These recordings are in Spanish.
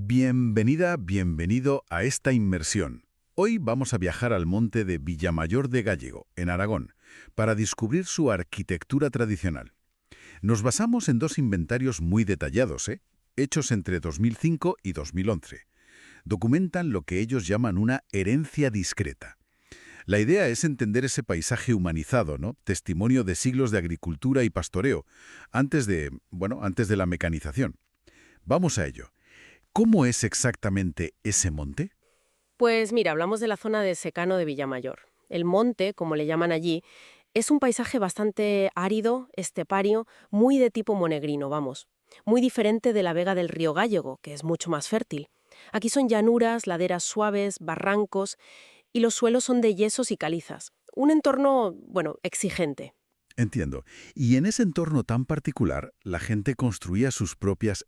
Bienvenida, bienvenido a esta inmersión. Hoy vamos a viajar al monte de Villamayor de Gállego, en Aragón, para descubrir su arquitectura tradicional. Nos basamos en dos inventarios muy detallados, hechos entre 2005 y 2011. Documentan lo que ellos llaman una herencia discreta. La idea es entender ese paisaje humanizado, ¿no? Testimonio de siglos de agricultura y pastoreo, antes de la mecanización. Vamos a ello. ¿Cómo es exactamente ese monte? Pues mira, hablamos de la zona de secano de Villamayor. El monte, como le llaman allí, es un paisaje bastante árido, estepario, muy de tipo monegrino, vamos. Muy diferente de la vega del río Gállego, que es mucho más fértil. Aquí son llanuras, laderas suaves, barrancos, y los suelos son de yesos y calizas. Un entorno, exigente. Entiendo. Y en ese entorno tan particular, la gente construía sus propias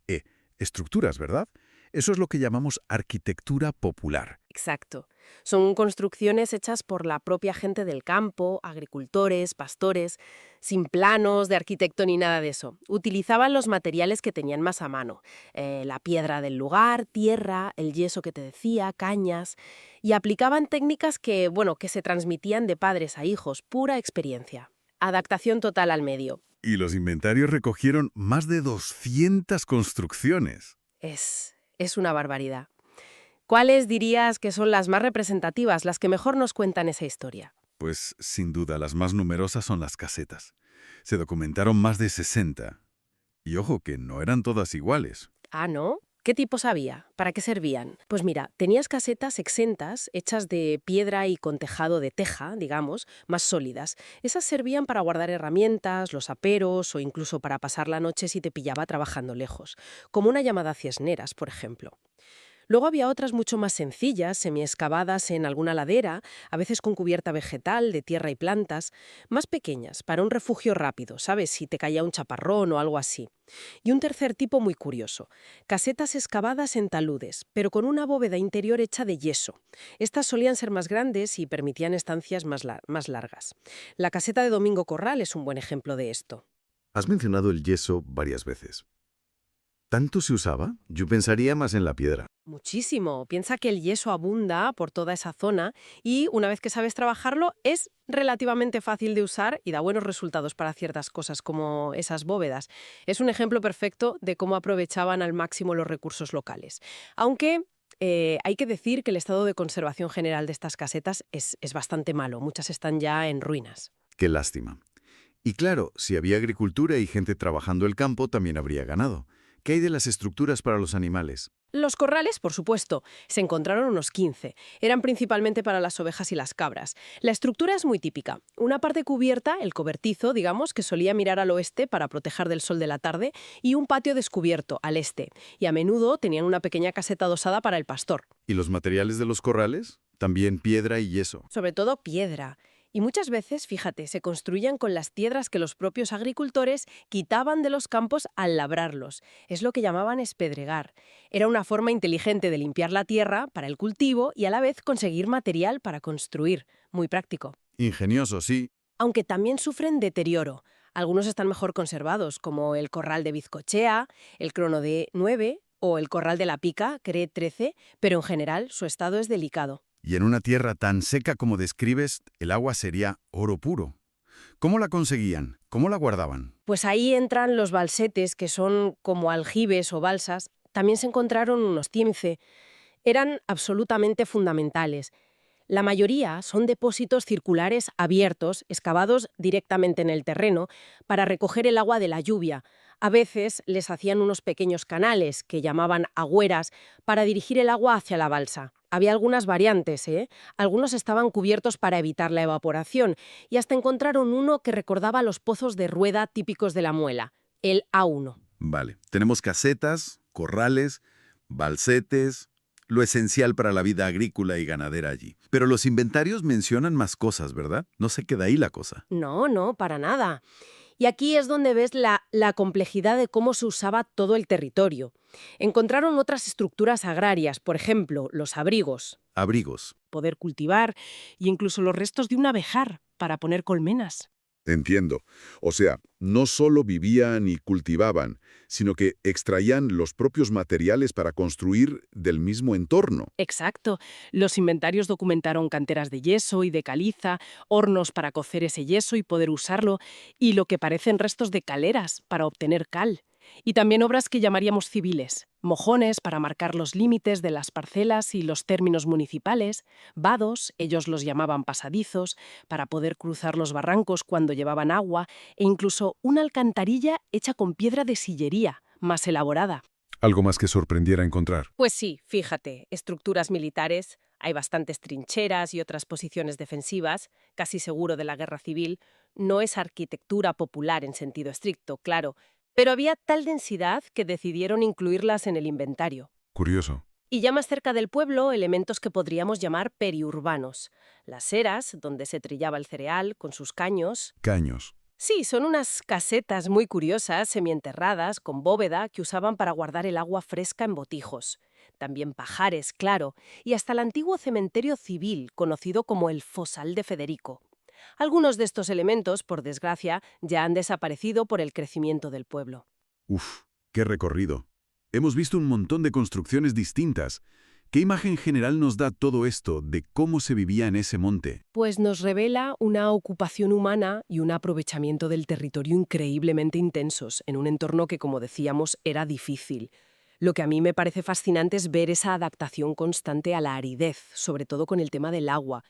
estructuras, ¿verdad? Eso es lo que llamamos arquitectura popular. Exacto. Son construcciones hechas por la propia gente del campo, agricultores, pastores, sin planos de arquitecto ni nada de eso. Utilizaban los materiales que tenían más a mano. La piedra del lugar, tierra, el yeso que te decía, cañas. Y aplicaban técnicas que se transmitían de padres a hijos, pura experiencia. Adaptación total al medio. Y los inventarios recogieron más de 200 construcciones. Es una barbaridad. ¿Cuáles dirías que son las más representativas, las que mejor nos cuentan esa historia? Pues sin duda las más numerosas son las casetas. Se documentaron más de 60. Y ojo que no eran todas iguales. Ah, ¿no? ¿Qué tipos había? ¿Para qué servían? Pues mira, tenías casetas exentas, hechas de piedra y con tejado de teja, digamos, más sólidas. Esas servían para guardar herramientas, los aperos o incluso para pasar la noche si te pillaba trabajando lejos, como una llamada Cisneras, por ejemplo. Luego había otras mucho más sencillas, semiexcavadas en alguna ladera, a veces con cubierta vegetal, de tierra y plantas, más pequeñas, para un refugio rápido, ¿sabes? Si te caía un chaparrón o algo así. Y un tercer tipo muy curioso, casetas excavadas en taludes, pero con una bóveda interior hecha de yeso. Estas solían ser más grandes y permitían estancias más largas. La caseta de Domingo Corral es un buen ejemplo de esto. Has mencionado el yeso varias veces. ¿Tanto se usaba? Yo pensaría más en la piedra. Muchísimo. Piensa que el yeso abunda por toda esa zona y una vez que sabes trabajarlo es relativamente fácil de usar y da buenos resultados para ciertas cosas como esas bóvedas. Es un ejemplo perfecto de cómo aprovechaban al máximo los recursos locales. Aunque hay que decir que el estado de conservación general de estas casetas es bastante malo. Muchas están ya en ruinas. Qué lástima. Y claro, si había agricultura y gente trabajando el campo, también habría ganado. ¿Qué hay de las estructuras para los animales? Los corrales, por supuesto, se encontraron unos 15. Eran principalmente para las ovejas y las cabras. La estructura es muy típica. Una parte cubierta, el cobertizo, digamos, que solía mirar al oeste para proteger del sol de la tarde, y un patio descubierto, al este. Y a menudo tenían una pequeña caseta adosada para el pastor. ¿Y los materiales de los corrales? También piedra y yeso. Sobre todo piedra. Y muchas veces, fíjate, se construían con las piedras que los propios agricultores quitaban de los campos al labrarlos. Es lo que llamaban espedregar. Era una forma inteligente de limpiar la tierra para el cultivo y a la vez conseguir material para construir. Muy práctico. Ingenioso, sí. Aunque también sufren deterioro. Algunos están mejor conservados, como el corral de Vizcochea, el Crono de 9 o el corral de la Pica, CRE 13, pero en general su estado es delicado. Y en una tierra tan seca como describes, el agua sería oro puro. ¿Cómo la conseguían? ¿Cómo la guardaban? Pues ahí entran los balsetes, que son como aljibes o balsas. También se encontraron unos tiemce. Eran absolutamente fundamentales. La mayoría son depósitos circulares abiertos, excavados directamente en el terreno, para recoger el agua de la lluvia. A veces les hacían unos pequeños canales, que llamaban agüeras, para dirigir el agua hacia la balsa. Había algunas variantes, ¿eh? Algunos estaban cubiertos para evitar la evaporación, y hasta encontraron uno que recordaba los pozos de rueda típicos de la muela, el A1. Vale, tenemos casetas, corrales, balsetes, lo esencial para la vida agrícola y ganadera allí. Pero los inventarios mencionan más cosas, ¿verdad? No se queda ahí la cosa. No, para nada. Y aquí es donde ves la complejidad de cómo se usaba todo el territorio. Encontraron otras estructuras agrarias, por ejemplo, los abrigos, Abrigos. poder cultivar, y incluso los restos de un abejar para poner colmenas. Entiendo. O sea, no solo vivían y cultivaban, sino que extraían los propios materiales para construir del mismo entorno. Exacto. Los inventarios documentaron canteras de yeso y de caliza, hornos para cocer ese yeso y poder usarlo, y lo que parecen restos de caleras para obtener cal. Y también obras que llamaríamos civiles, mojones para marcar los límites de las parcelas y los términos municipales, vados, ellos los llamaban pasadizos, para poder cruzar los barrancos cuando llevaban agua, e incluso una alcantarilla hecha con piedra de sillería, más elaborada. Algo más que sorprendiera encontrar. Pues sí, fíjate, estructuras militares, hay bastantes trincheras y otras posiciones defensivas, casi seguro de la guerra civil. No es arquitectura popular en sentido estricto, claro, pero había tal densidad que decidieron incluirlas en el inventario. Curioso. Y ya más cerca del pueblo, elementos que podríamos llamar periurbanos. Las eras, donde se trillaba el cereal, con sus caños. Caños. Sí, son unas casetas muy curiosas, semienterradas, con bóveda, que usaban para guardar el agua fresca en botijos. También pajares, claro, y hasta el antiguo cementerio civil, conocido como el Fosal de Federico. Algunos de estos elementos, por desgracia, ya han desaparecido por el crecimiento del pueblo. Uf, qué recorrido. Hemos visto un montón de construcciones distintas. ¿Qué imagen general nos da todo esto de cómo se vivía en ese monte? Pues nos revela una ocupación humana y un aprovechamiento del territorio increíblemente intensos, en un entorno que, como decíamos, era difícil. Lo que a mí me parece fascinante es ver esa adaptación constante a la aridez, sobre todo con el tema del agua,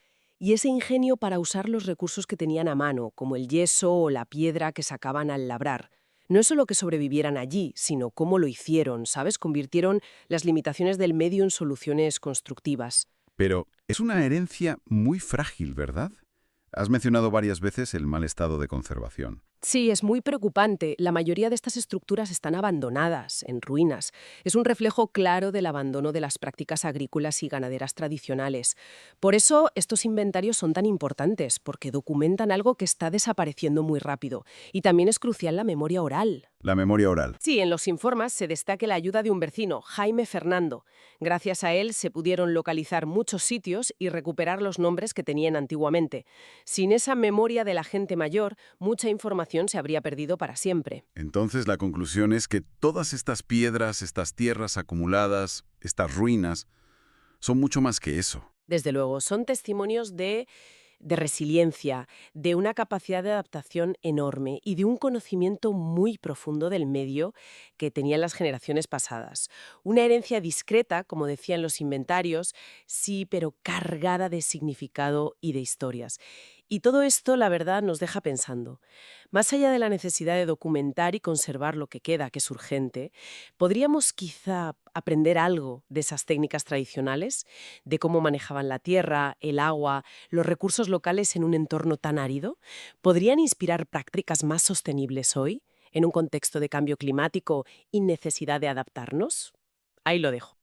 y ese ingenio para usar los recursos que tenían a mano, como el yeso o la piedra que sacaban al labrar. No es solo que sobrevivieran allí, sino cómo lo hicieron, ¿sabes? Convirtieron las limitaciones del medio en soluciones constructivas. Pero es una herencia muy frágil, ¿verdad? Has mencionado varias veces el mal estado de conservación. Sí, es muy preocupante. La mayoría de estas estructuras están abandonadas, en ruinas. Es un reflejo claro del abandono de las prácticas agrícolas y ganaderas tradicionales. Por eso, estos inventarios son tan importantes, porque documentan algo que está desapareciendo muy rápido. Y también es crucial la memoria oral. La memoria oral. Sí, en los informes se destaca la ayuda de un vecino, Jaime Fernando. Gracias a él se pudieron localizar muchos sitios y recuperar los nombres que tenían antiguamente. Sin esa memoria de la gente mayor, mucha información se habría perdido para siempre. Entonces la conclusión es que todas estas piedras, estas tierras acumuladas, estas ruinas, son mucho más que eso. Desde luego, son testimonios de resiliencia, de una capacidad de adaptación enorme y de un conocimiento muy profundo del medio que tenían las generaciones pasadas. Una herencia discreta, como decían los inventarios, sí, pero cargada de significado y de historias. Y todo esto, la verdad, nos deja pensando. Más allá de la necesidad de documentar y conservar lo que queda, que es urgente, ¿podríamos quizá aprender algo de esas técnicas tradicionales? De cómo manejaban la tierra, el agua, los recursos locales en un entorno tan árido? ¿Podrían inspirar prácticas más sostenibles hoy, en un contexto de cambio climático y necesidad de adaptarnos? Ahí lo dejo.